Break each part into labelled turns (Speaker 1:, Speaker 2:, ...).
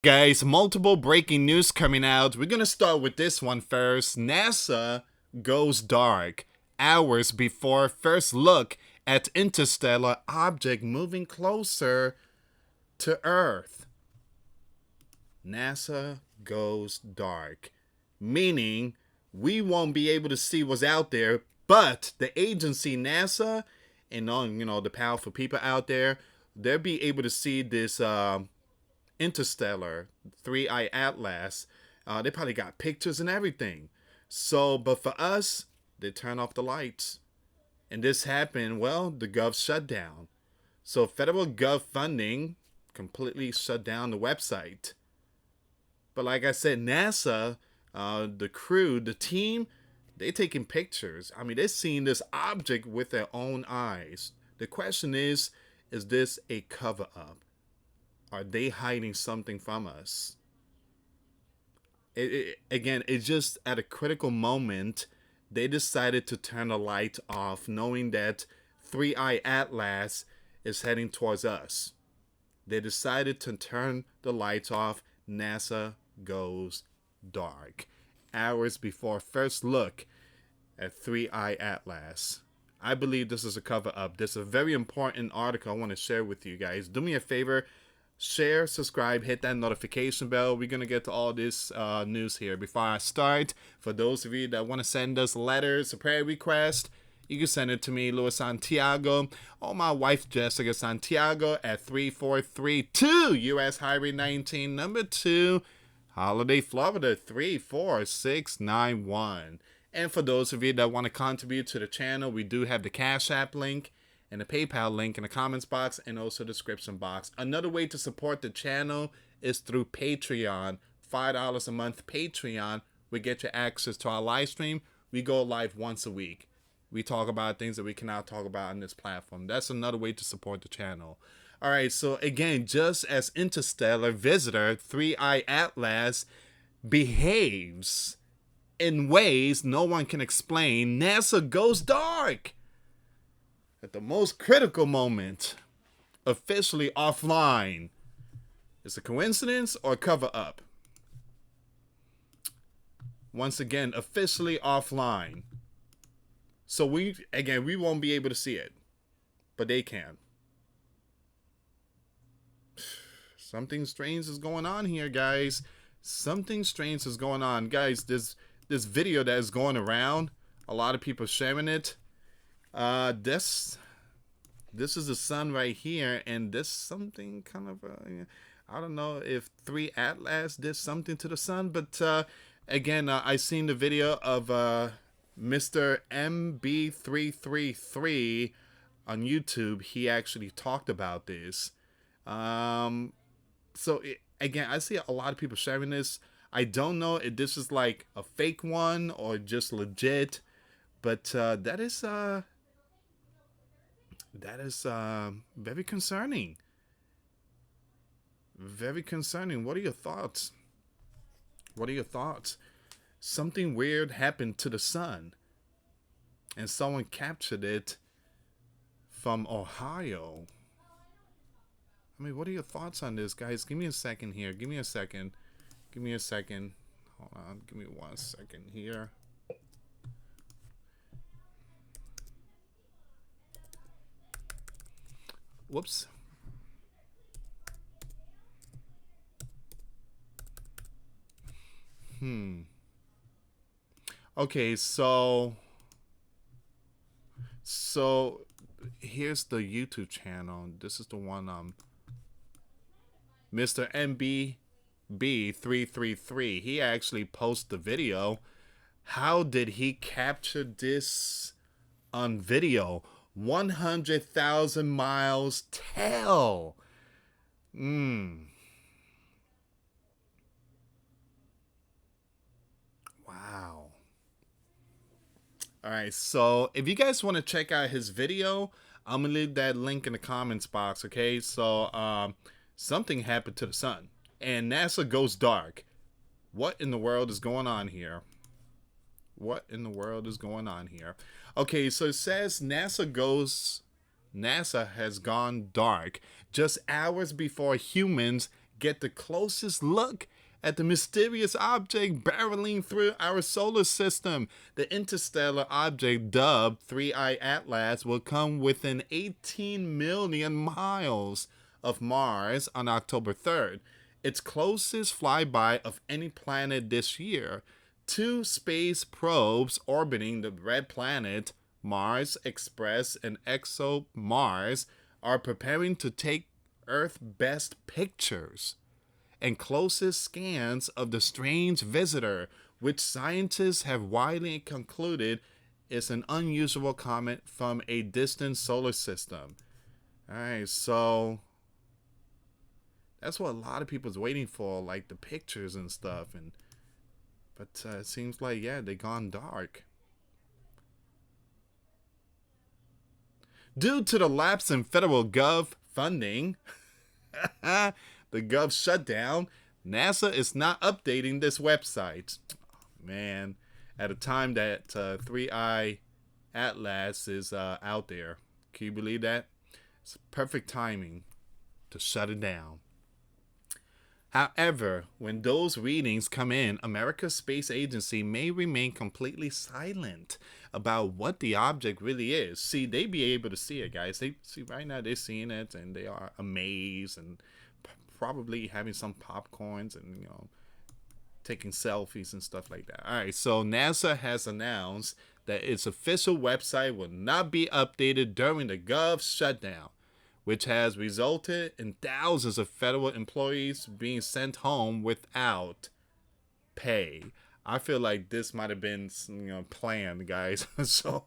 Speaker 1: Guys, multiple breaking news coming out. We're gonna start with this one first. NASA goes dark hours before first look at interstellar object moving closer to Earth. NASA goes dark, meaning we won't be able to see what's out there, but the agency NASA and the powerful people out there, they'll be able to see this Interstellar, Three-Eye Atlas. They probably got pictures and everything. So, but for us, they turn off the lights. And this happened, well, the Gov shut down. So federal Gov funding completely shut down the website. But like I said, NASA, the crew, the team, they taking pictures. I mean, they're seeing this object with their own eyes. The question is this a cover up? Are they hiding something from us? Again, it's just at a critical moment, they decided to turn the light off, knowing that Three-Eye Atlas is heading towards us. They decided to turn the lights off. NASA goes dark hours before first look at Three-Eye Atlas. I believe this is a cover up. This is a very important article I want to share with you guys. Do me a favor. Share, subscribe, hit that notification bell. We're going to get to all this news here. Before I start, for those of you that want to send us letters, a prayer request, you can send it to me, US Santiago, or my wife, Jessica Santiago, at 3432 US Highway 19, number 2, Holiday, Florida, 34691. And for those of you that want to contribute to the channel, we do have the Cash App link and the PayPal link in the comments box and also description box. Another way to support the channel is through Patreon. $5 a month Patreon will get you access to our live stream. We go live once a week. We talk about things that we cannot talk about on this platform. That's another way to support the channel. All right, so again, just as interstellar visitor Three-Eye Atlas behaves in ways no one can explain, NASA goes dark at the most critical moment, officially offline. Is it a coincidence or a cover up? Once again, officially offline. So we won't be able to see it, but they can. Something strange is going on here, guys. Something strange is going on. Guys, this video that is going around, a lot of people sharing it. This is the sun right here, and this something kind of I don't know if Three Atlas did something to the sun, but again, I seen the video of Mr. MB333 on YouTube. He actually talked about this. Again, I see a lot of people sharing this. I don't know if this is like a fake one or just legit, but that is very concerning. Very concerning. What are your thoughts? What are your thoughts? Something weird happened to the sun, and someone captured it from Ohio. I mean, what are your thoughts on this, guys? Give me a second here. Give me a second. Give me a second. Hold on. Give me 1 second here. Whoops. Okay, so here's the YouTube channel. This is the one Mr. MBB333. He actually posted the video. How did he capture this on video? 100,000 miles tell. Wow. All right, so if you guys want to check out his video, I'm gonna leave that link in the comments box. Okay, so something happened to the sun and NASA goes dark. What in the world is going on here? What in the world is going on here? Okay, so it says NASA has gone dark just hours before humans get the closest look at the mysterious object barreling through our solar system. The interstellar object dubbed 3I Atlas will come within 18 million miles of Mars on October 3rd, its closest flyby of any planet this year. Two space probes orbiting the red planet, Mars Express and ExoMars, are preparing to take Earth best pictures and closest scans of the strange visitor, which scientists have widely concluded is an unusual comet from a distant solar system. Alright, so that's what a lot of people's waiting for, like the pictures and stuff. But it seems like, yeah, they gone dark. Due to the lapse in federal gov funding, the gov shutdown, NASA is not updating this website. Man, at a time that 3I Atlas is out there. Can you believe that? It's perfect timing to shut it down. However, when those readings come in, America's space agency may remain completely silent about what the object really is. See, they be able to see it, guys. They see right now they're seeing it and they are amazed and probably having some popcorns and taking selfies and stuff like that. All right, so NASA has announced that its official website will not be updated during the Gov shutdown, which has resulted in thousands of federal employees being sent home without pay. I feel like this might have been, planned, guys. So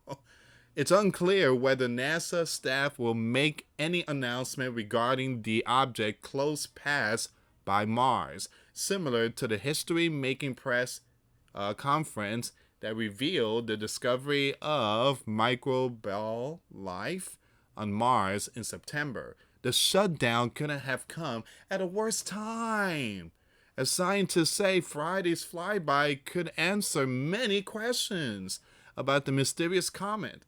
Speaker 1: it's unclear whether NASA staff will make any announcement regarding the object close pass by Mars, similar to the history-making press conference that revealed the discovery of microbial life on Mars in September. The shutdown couldn't have come at a worse time. As scientists say, Friday's flyby could answer many questions about the mysterious comet,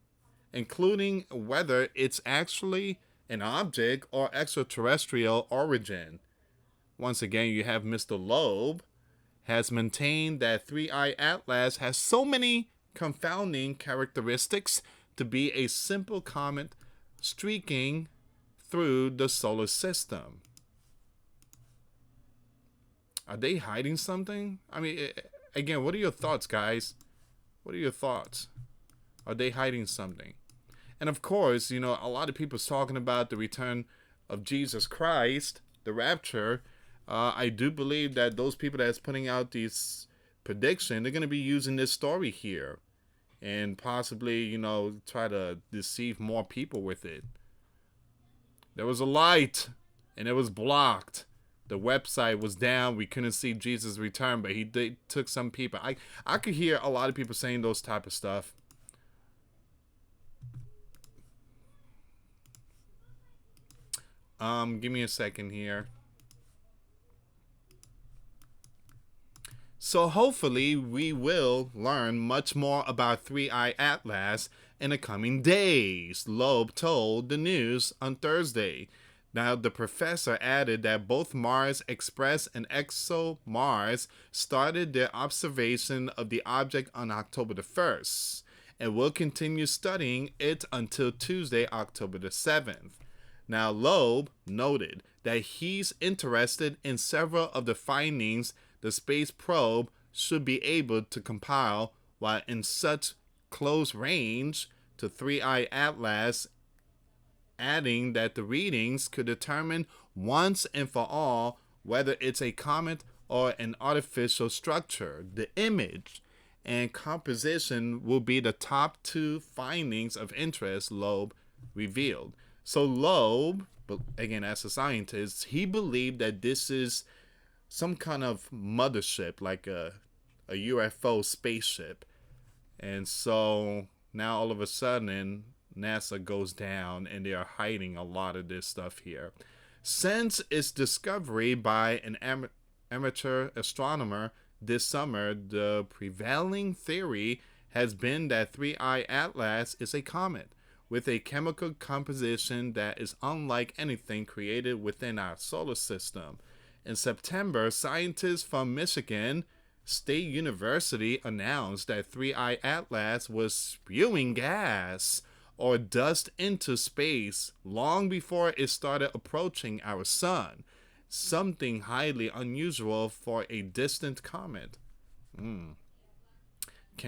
Speaker 1: including whether it's actually an object or extraterrestrial origin. Once again, you have Mr. Loeb has maintained that 3I Atlas has so many confounding characteristics to be a simple comet streaking through the solar system. Are they hiding something? I mean, again, what are your thoughts, guys? What are your thoughts? Are they hiding something? And of course, a lot of people talking about the return of Jesus Christ, the rapture. I do believe that those people that's putting out these predictions, they're going to be using this story here and possibly, try to deceive more people with it. There was a light and it was blocked. The website was down. We couldn't see Jesus return, but he took some people. I could hear a lot of people saying those type of stuff. Give me a second here. So hopefully we will learn much more about 3I Atlas in the coming days, Loeb told the news on Thursday. Now, the professor added that both Mars Express and ExoMars started their observation of the object on October the 1st and will continue studying it until Tuesday, October the 7th. Now, Loeb noted that he's interested in several of the findings the space probe should be able to compile while in such close range to 3I Atlas, adding that the readings could determine once and for all whether it's a comet or an artificial structure. The image and composition will be the top two findings of interest, Loeb revealed. So Loeb, again as a scientist, he believed that this is some kind of mothership, like a UFO spaceship. And so now all of a sudden NASA goes down and they are hiding a lot of this stuff here. Since its discovery by an amateur astronomer this summer, the prevailing theory has been that 3I Atlas is a comet with a chemical composition that is unlike anything created within our solar system. In September, scientists from Michigan State University announced that 3I Atlas was spewing gas or dust into space long before it started approaching our sun, something highly unusual for a distant comet. Can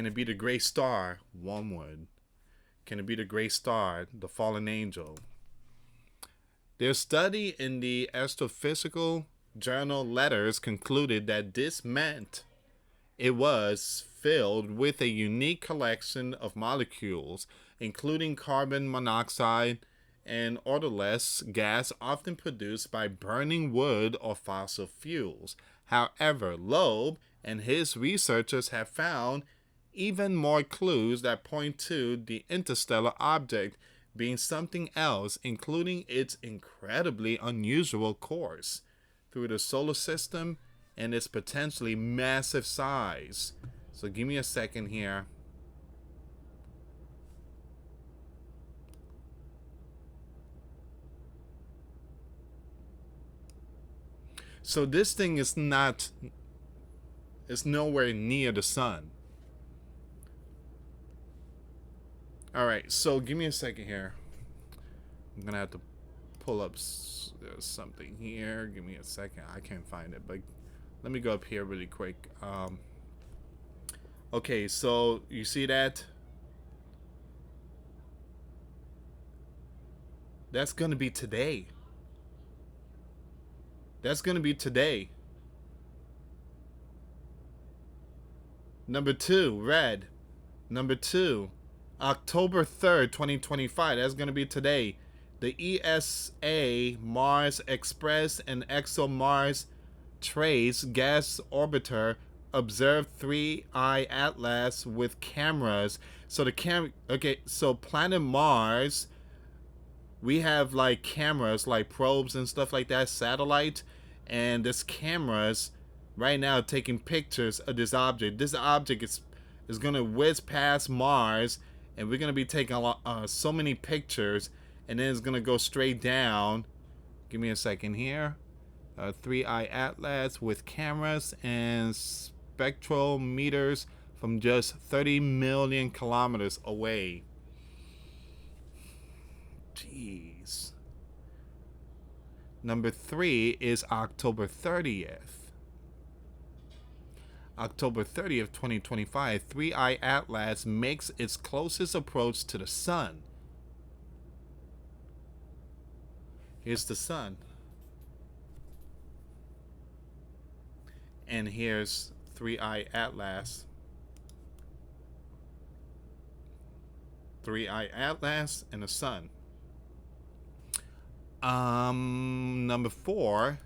Speaker 1: it be the gray star? Wormwood. Can it be the gray star, the fallen angel? Their study in the astrophysical journal Letters concluded that this meant it was filled with a unique collection of molecules, including carbon monoxide and odorless gas often produced by burning wood or fossil fuels. However, Loeb and his researchers have found even more clues that point to the interstellar object being something else, including its incredibly unusual course through the solar system and its potentially massive size. So give me a second here. So this thing is nowhere near the sun. Alright, so give me a second here. I'm gonna have to pull up something here. Give me a second. I can't find it, but let me go up here really quick. Okay, so you see that? That's gonna be today. That's gonna be today. Number 2, red. Number 2, October 3rd, 2025. That's going to be today. The ESA Mars Express and ExoMars Trace gas orbiter observed 3I Atlas with cameras. So so planet Mars, we have like cameras, like probes and stuff like that, satellite, and this cameras right now taking pictures of this object. This object is going to whiz past Mars, and we're going to be taking so many pictures, and then it's going to go straight down. Give me a second here. 3I Atlas with cameras and spectrometers from just 30 million kilometers away. Jeez. Number 3 is October 30th. October 30th, 2025, 3I Atlas makes its closest approach to the sun. Here's the sun. And here's 3I Atlas. 3I Atlas and the sun. Number 4,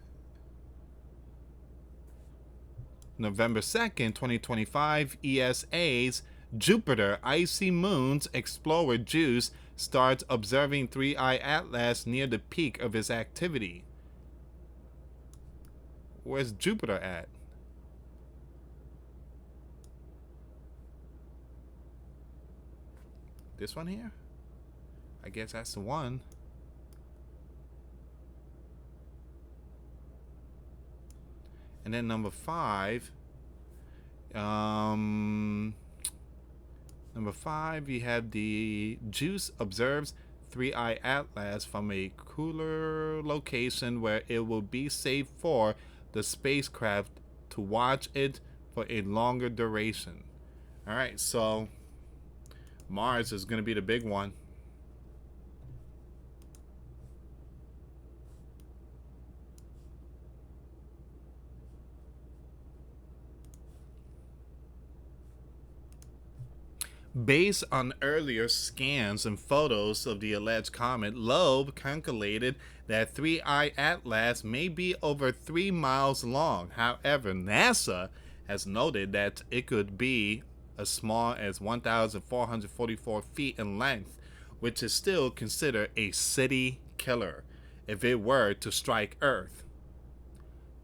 Speaker 1: November 2nd, 2025, ESA's Jupiter Icy Moons Explorer JUICE starts observing 3I Atlas near the peak of its activity. Where's Jupiter at? This one here? I guess that's the one. And then number 5, number 5, you have the JUICE observes 3I Atlas from a cooler location where it will be safe for the spacecraft to watch it for a longer duration. All right, so Mars is going to be the big one. Based on earlier scans and photos of the alleged comet, Loeb calculated that 3I Atlas may be over 3 miles long. However, NASA has noted that it could be as small as 1,444 feet in length, which is still considered a city killer if it were to strike Earth.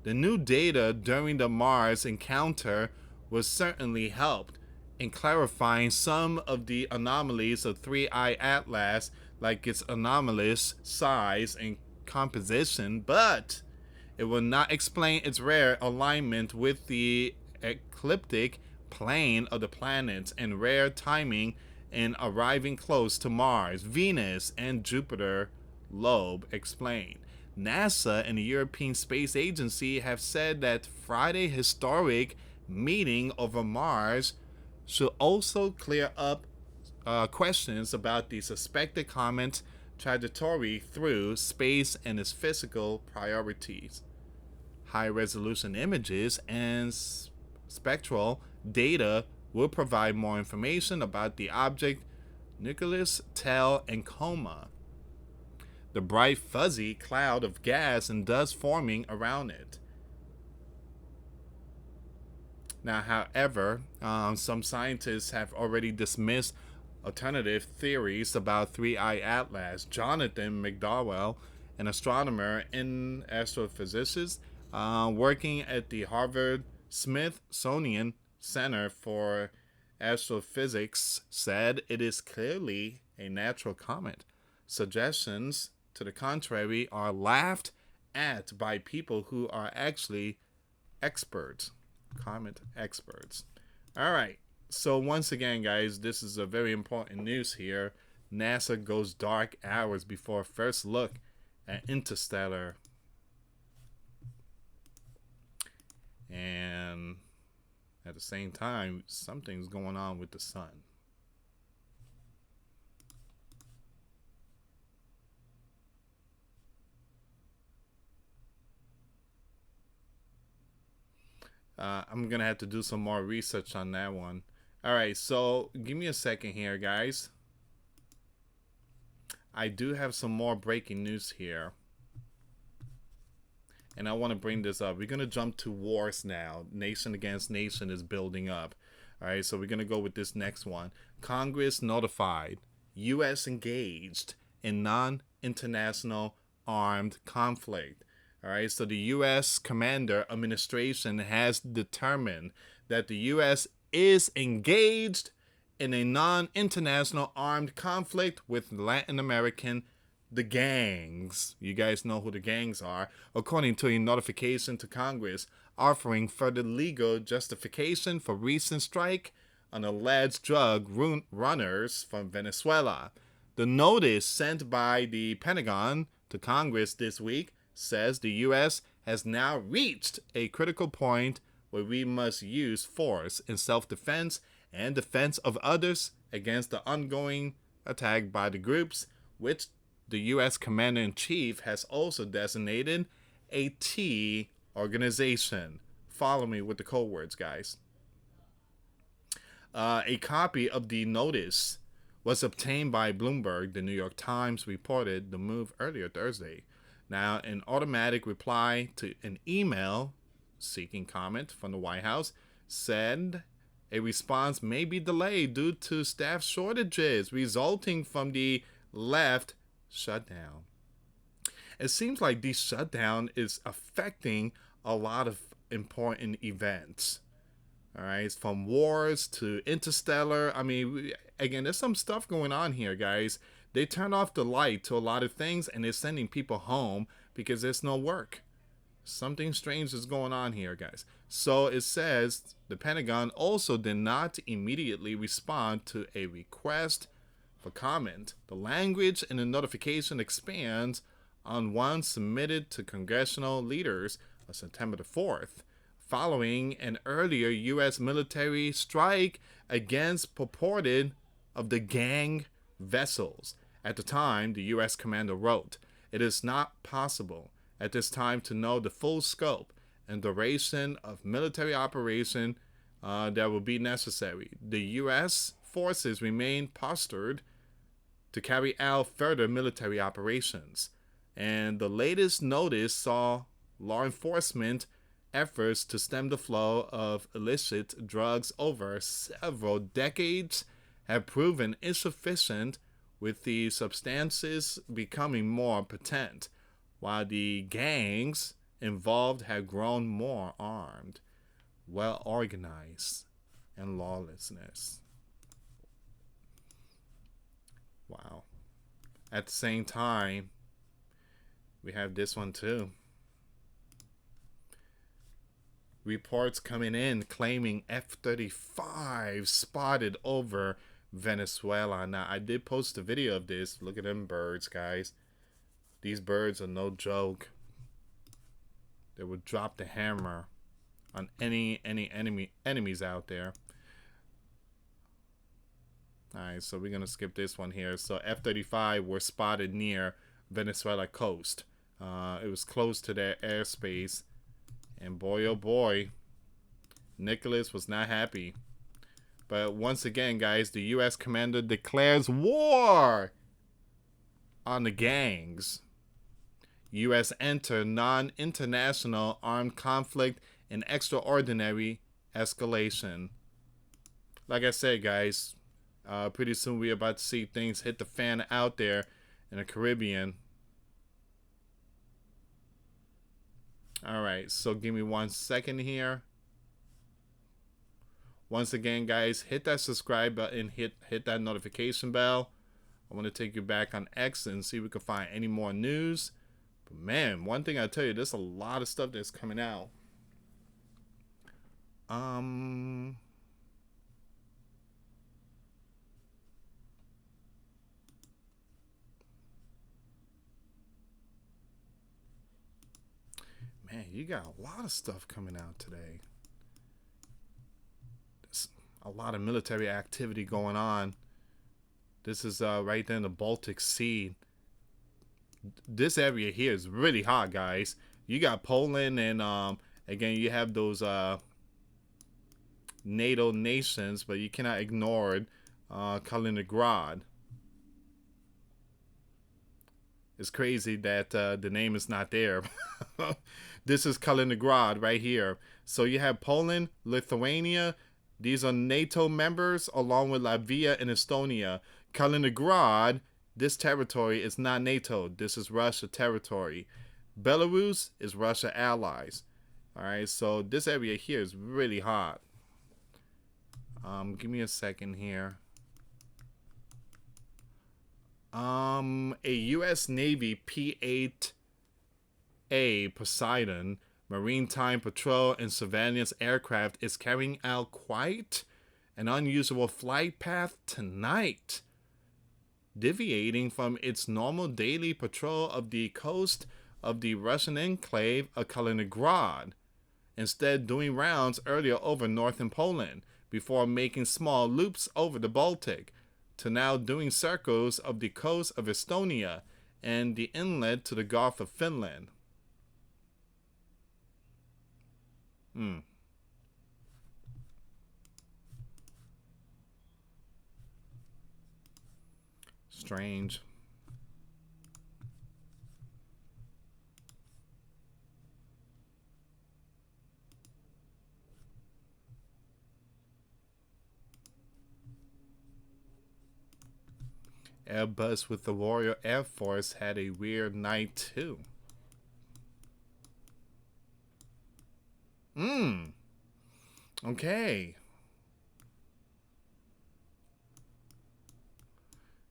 Speaker 1: The new data during the Mars encounter was certainly helped in clarifying some of the anomalies of 3I Atlas, like its anomalous size and composition, but It will not explain its rare alignment with the ecliptic plane of the planets and rare timing in arriving close to Mars, Venus, and Jupiter, Loeb explained. NASA and the European Space Agency have said that Friday's historic meeting over Mars should also clear up questions about the suspected comet's trajectory through space and its physical priorities. High resolution images and spectral data will provide more information about the object nucleus, tail, and coma, the bright fuzzy cloud of gas and dust forming around it. Now, however, some scientists have already dismissed alternative theories about Three-Eye Atlas. Jonathan McDowell, an astronomer and astrophysicist working at the Harvard Smithsonian Center for Astrophysics, said it is clearly a natural comet. Suggestions to the contrary are laughed at by people who are actually experts. Comet experts. All right. So once again, guys, this is a very important news here. NASA goes dark hours before first look at Interstellar. And at the same time, something's going on with the sun. I'm going to have to do some more research on that one. All right, so give me a second here, guys. I do have some more breaking news here. And I want to bring this up. We're going to jump to wars now. Nation against nation is building up. All right, so we're going to go with this next one. Congress notified U.S. engaged in non-international armed conflict. All right, so the U.S. Commander Administration has determined that the U.S. is engaged in a non-international armed conflict with Latin American, the gangs. You guys know who the gangs are, according to a notification to Congress offering further legal justification for recent strike on alleged drug runners from Venezuela. The notice sent by the Pentagon to Congress this week says the U.S. has now reached a critical point where we must use force in self-defense and defense of others against the ongoing attack by the groups, which the U.S. Commander-in-Chief has also designated a T organization. Follow me with the code words, guys. A copy of the notice was obtained by Bloomberg. The New York Times reported the move earlier Thursday. Now, an automatic reply to an email seeking comment from the White House said a response may be delayed due to staff shortages resulting from the left shutdown. It seems like this shutdown is affecting a lot of important events. All right, from wars to Interstellar. I mean, again, there's some stuff going on here, guys. They turn off the light to a lot of things and they're sending people home because there's no work. Something strange is going on here, guys. So it says the Pentagon also did not immediately respond to a request for comment. The language in the notification expands on one submitted to congressional leaders on September the 4th, following an earlier U.S. military strike against purported of the gang vessels. At the time, the U.S. commander wrote, "It is not possible at this time to know the full scope and duration of military operation that will be necessary. The U.S. forces remain postured to carry out further military operations." And the latest notice saw law enforcement efforts to stem the flow of illicit drugs over several decades have proven insufficient, with the substances becoming more potent, while the gangs involved have grown more armed, well organized, and lawlessness. Wow. At the same time, we have this one too. Reports coming in claiming F-35 spotted over Venezuela. Now, I did post a video of this. Look at them birds, guys. These birds are no joke. They would drop the hammer on any enemies out there. Alright, so we're gonna skip this one here. So F-35 were spotted near Venezuela coast. It was close to their airspace, and boy oh boy, Nicholas was not happy. But once again, guys, the US commander declares war on the gangs. US enter non-international armed conflict in extraordinary escalation. Like I said, guys, pretty soon we're about to see things hit the fan out there in the Caribbean. Alright, so give me 1 second here. Once again, guys, hit that subscribe button, hit that notification bell. I want to take you back on X and see if we can find any more news. But man, one thing I tell you, there's a lot of stuff that's coming out. Man, you got a lot of stuff coming out today. There's a lot of military activity going on. This is right there in the Baltic Sea. This area here is really hot, guys. You got Poland and again, you have those NATO nations, but you cannot ignore Kaliningrad. It's crazy that the name is not there. This is Kaliningrad right here. So you have Poland, Lithuania. These are NATO members along with Latvia and Estonia. Kaliningrad, this territory is not NATO. This is Russia territory. Belarus is Russia allies. Alright, so this area here is really hot. Give me a second here. A US Navy P-8A Poseidon maritime patrol and surveillance aircraft is carrying out quite an unusual flight path tonight, deviating from its normal daily patrol of the coast of the Russian enclave of Kaliningrad, instead doing rounds earlier over northern Poland before making small loops over the Baltic, to now doing circles of the coast of Estonia and the inlet to the Gulf of Finland. Strange. Airbus with the Royal Air Force had a weird night too. Okay.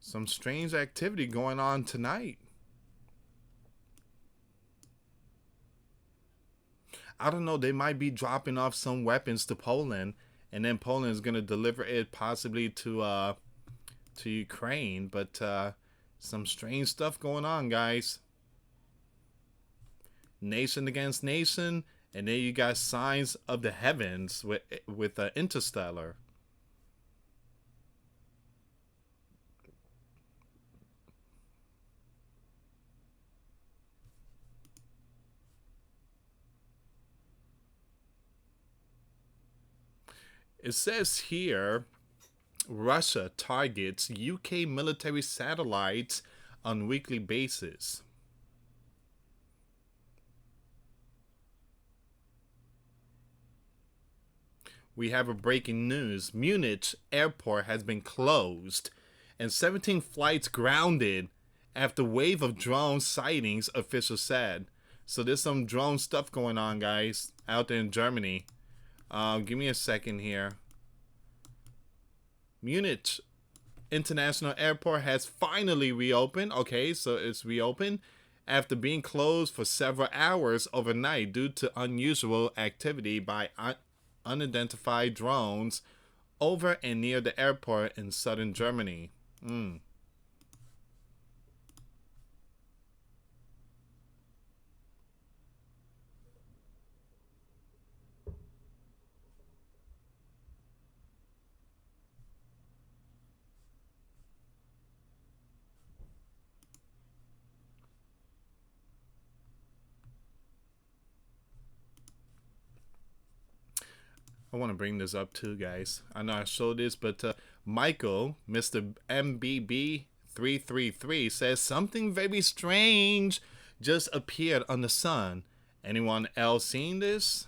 Speaker 1: Some strange activity going on tonight. I don't know, they might be dropping off some weapons to Poland, and then Poland is going to deliver it possibly to Ukraine, but some strange stuff going on, guys. Nation against nation, and then you got signs of the heavens with Interstellar. It says here, Russia targets UK military satellites on weekly basis. We have a breaking news. Munich airport has been closed and 17 flights grounded after wave of drone sightings, officials said. So there's some drone stuff going on, guys, out there in Germany. Give me a second here. Munich International Airport has finally reopened. Okay, so it's reopened. after being closed for several hours overnight due to unusual activity by unidentified drones over and near the airport in southern Germany. Mm. I want to bring this up too, guys. I know I showed this, but Michael, Mr. MBB333, says something very strange just appeared on the sun. Anyone else seen this?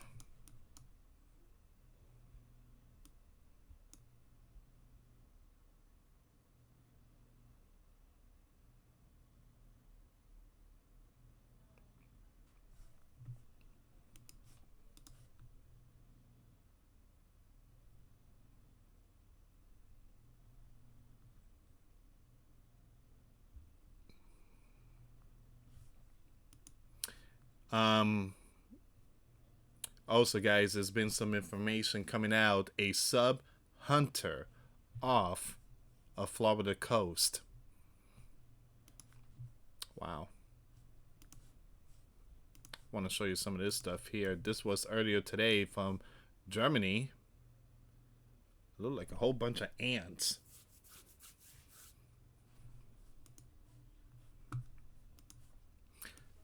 Speaker 1: Um, Also, guys, there's been some information coming out. A sub hunter off a Florida coast. Wow. I want to show you some of this stuff here. This was earlier today from Germany. It looked like a whole bunch of ants.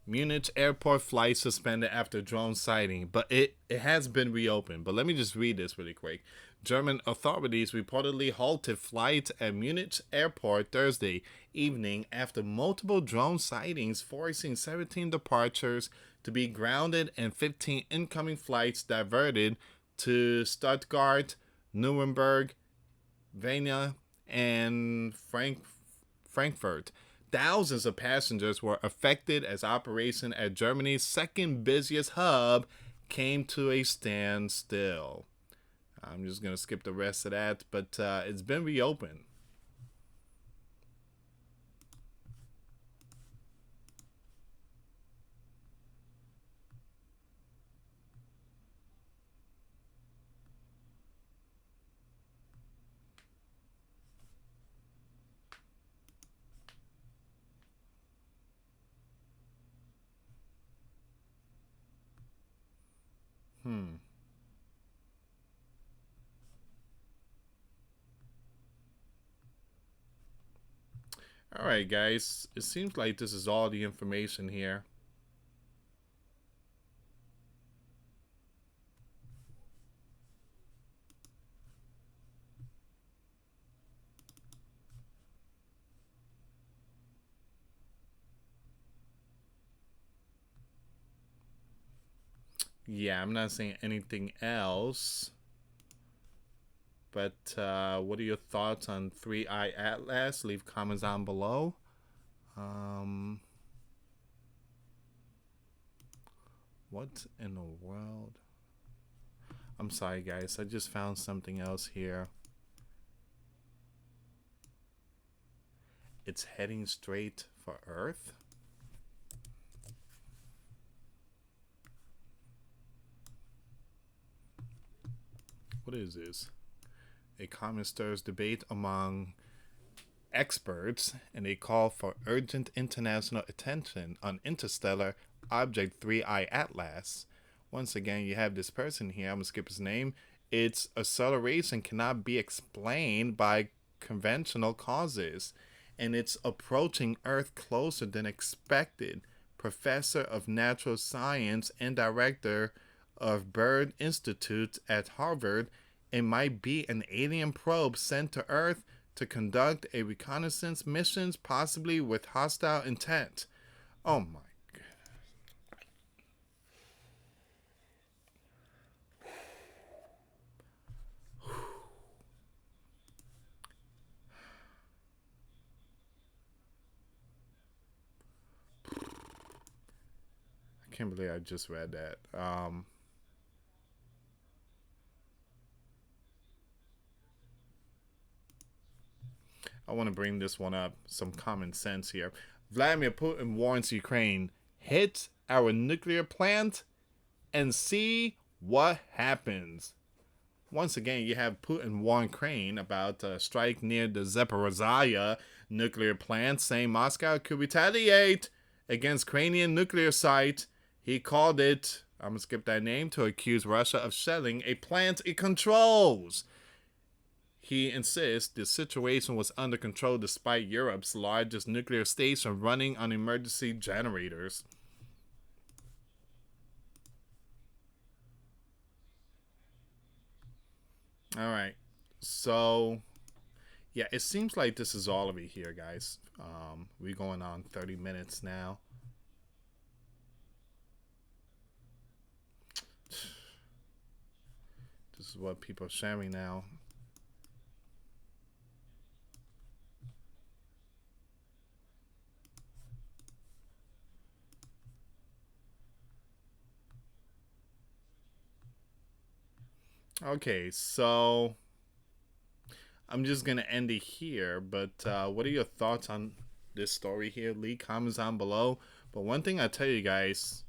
Speaker 1: Munich airport flight suspended after drone sighting, but it has been reopened. But let me just read this really quick. German authorities reportedly halted flights at Munich airport Thursday evening after multiple drone sightings, forcing 17 departures to be grounded and 15 incoming flights diverted to Stuttgart, Nuremberg, Vienna, and Frankfurt. Thousands of passengers were affected as operation at Germany's second busiest hub came to a standstill. I'm just going to skip the rest of that, but it's been reopened. Hmm. All right, guys. It seems like this is all the information here. Yeah, I'm not saying anything else. But what are your thoughts on 3i Atlas? Leave comments down below. Um, what in the world? I'm sorry, guys. I just found something else here. It's heading straight for Earth. What is this? A comment stirs debate among experts, and they call for urgent international attention on Interstellar Object 3i Atlas. Once again, you have this person here. I'm going to skip his name. Its acceleration cannot be explained by conventional causes, and it's approaching Earth closer than expected. Professor of Natural Science and Director of Bird Institute at Harvard, it might be an alien probe sent to Earth to conduct a reconnaissance missions, possibly with hostile intent. Oh my I can't believe I just read that. I want to bring this one up. Some common sense here. Vladimir Putin warns Ukraine, hit our nuclear plant and see what happens. Once again, you have Putin warn Ukraine about a strike near the Zaporizhia nuclear plant, saying Moscow could retaliate against Ukrainian nuclear site. He called it, I'm going to skip that name, to accuse Russia of shelling a plant it controls. He insists the situation was under control despite Europe's largest nuclear station running on emergency generators. All right. So, yeah, it seems like this is all of it here, guys. We're going on 30 minutes now. This is what people are sharing now. Okay, so I'm just gonna end it here. But what are your thoughts on this story here? Leave comments down below. But one thing I tell you guys,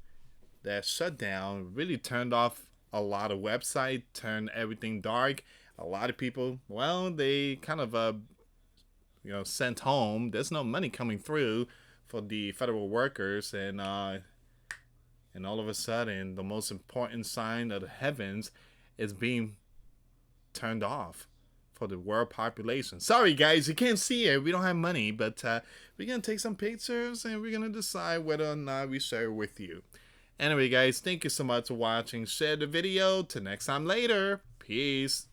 Speaker 1: that shutdown really turned off a lot of websites, turned everything dark. A lot of people, well, they kind of sent home. There's no money coming through for the federal workers, and all of a sudden, the most important sign of the heavens is being turned off for the world population. Sorry guys, you can't see it, we don't have money, but we're gonna take some pictures and we're gonna decide whether or not we share it with you. Anyway guys, thank you so much for watching. Share the video. Till next time later. Peace.